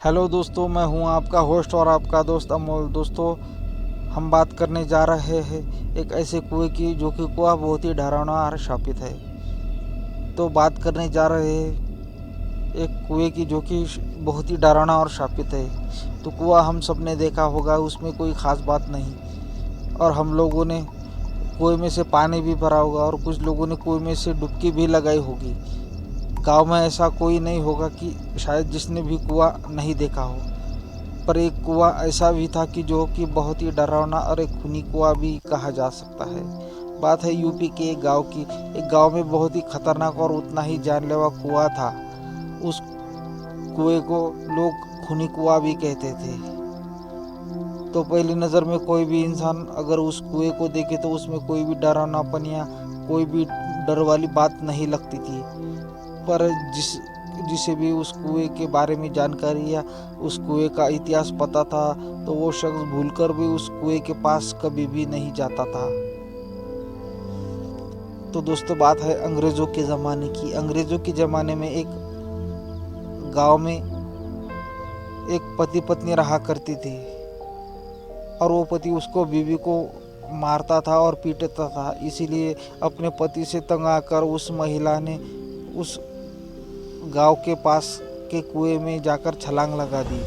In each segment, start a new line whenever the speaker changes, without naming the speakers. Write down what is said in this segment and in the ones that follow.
Hello दोस्तों, मैं हूं आपका होस्ट और आपका दोस्त अमोल। दोस्तों, हम बात करने जा रहे हैं एक ऐसे कुएं की जो कि कुआं बहुत ही डरावना और शापित है। तो बात करने जा रहे हैं एक कुएं की जो कि बहुत ही डरावना और शापित है। तो कुआं हम सब ने देखा होगा, उसमें कोई ख़ास बात नहीं। और हम लोगों ने कुएं में से पानी भी भरा होगा और कुछ लोगों ने कुएं में से डुबकी भी लगाई होगी। गांव में ऐसा कोई नहीं होगा कि शायद जिसने भी कुआं नहीं देखा हो। पर एक कुआं ऐसा भी था कि जो कि बहुत ही डरावना और एक खूनी कुआं भी कहा जा सकता है। बात है यूपी के एक गांव की। एक गांव में बहुत ही खतरनाक और उतना ही जानलेवा कुआं था। उस कुएं को लोग खूनी कुआं भी कहते थे। तो पहली नज़र में कोई भी इंसान अगर उस कुएं को देखे तो उसमें कोई भी डरावनापन या कोई भी डर वाली बात नहीं लगती थी। पर जिसे भी उस कुएं के बारे में जानकारी या उस कुएं का इतिहास पता था तो वो शख्स भूलकर भी उस कुएं के पास कभी भी नहीं जाता था। तो दोस्तों, बात है अंग्रेज़ों के ज़माने की। अंग्रेज़ों के ज़माने में एक गांव में एक पति पत्नी रहा करती थी और वो पति उसको बीवी को मारता था और पीटता था। इसीलिए अपने पति से तंग आकर उस महिला ने उस गांव के पास के कुएं में जाकर छलांग लगा दी।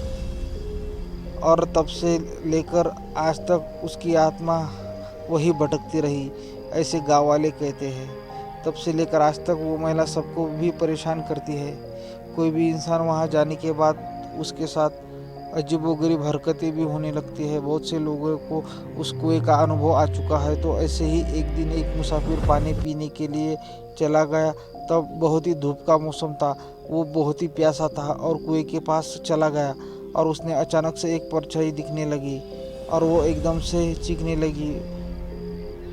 और तब से लेकर आज तक उसकी आत्मा वही भटकती रही, ऐसे गांव वाले कहते हैं। तब से लेकर आज तक वो महिला सबको भी परेशान करती है। कोई भी इंसान वहां जाने के बाद उसके साथ अजीबोगरीब हरकतें भी होने लगती है। बहुत से लोगों को उस कुएं का अनुभव आ चुका है। तो ऐसे ही एक दिन एक मुसाफिर पानी पीने के लिए चला गया। तब बहुत ही धूप का मौसम था। वो बहुत ही प्यासा था और कुएं के पास चला गया और उसने अचानक से एक परछाई दिखने लगी और वो एकदम से चीखने लगी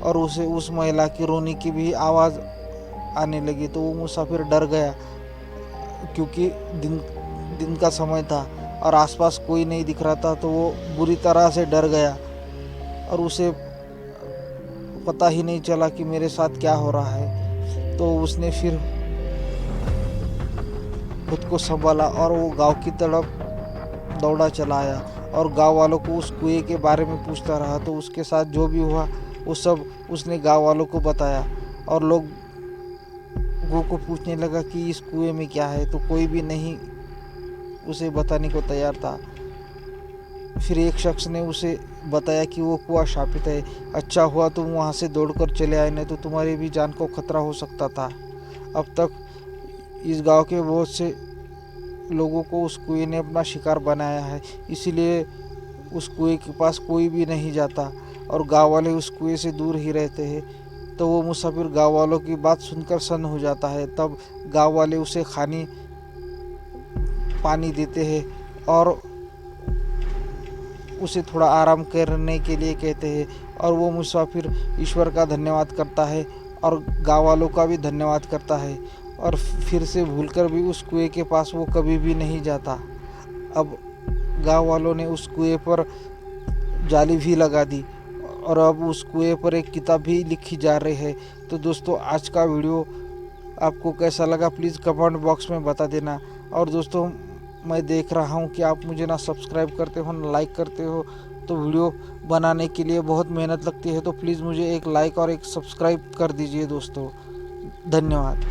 और उसे उस महिला की रोने की भी आवाज़ आने लगी। तो वो मुसाफिर डर गया क्योंकि दिन का समय था और आसपास कोई नहीं दिख रहा था। तो वो बुरी तरह से डर गया और उसे पता ही नहीं चला कि मेरे साथ क्या हो रहा है। तो उसने फिर खुद को संभाला और वो गांव की तरफ दौड़ा चला आया और गांव वालों को उस कुएं के बारे में पूछता रहा। तो उसके साथ जो भी हुआ वो सब उसने गांव वालों को बताया और लोगों को पूछने लगा कि इस कुएं में क्या है। तो कोई भी नहीं उसे बताने को तैयार था। फिर एक शख्स ने उसे बताया कि वो कुआं शापित है। अच्छा हुआ तुम वहाँ से दौड़कर चले आए, नहीं तो तुम्हारी भी जान को खतरा हो सकता था। अब तक इस गांव के बहुत से लोगों को उस कुएं ने अपना शिकार बनाया है। इसीलिए उस कुएं के पास कोई भी नहीं जाता और गांव वाले उस कुएं से दूर ही रहते हैं। तो वो मुसाफिर गांव वालों की बात सुनकर सन्न हो जाता है। तब गांव वाले उसे खाने पानी देते हैं और उसे थोड़ा आराम करने के लिए कहते हैं और वो मुसाफिर ईश्वर का धन्यवाद करता है और गाँव वालों का भी धन्यवाद करता है और फिर से भूलकर भी उस कुएं के पास वो कभी भी नहीं जाता। अब गाँव वालों ने उस कुएं पर जाली भी लगा दी और अब उस कुएं पर एक किताब भी लिखी जा रही है। तो दोस्तों, आज का वीडियो आपको कैसा लगा प्लीज़ कमेंट बॉक्स में बता देना। और दोस्तों, मैं देख रहा हूँ कि आप मुझे ना सब्सक्राइब करते हो ना लाइक करते हो। तो वीडियो बनाने के लिए बहुत मेहनत लगती है। तो प्लीज़ मुझे एक लाइक और एक सब्सक्राइब कर दीजिए दोस्तों। धन्यवाद।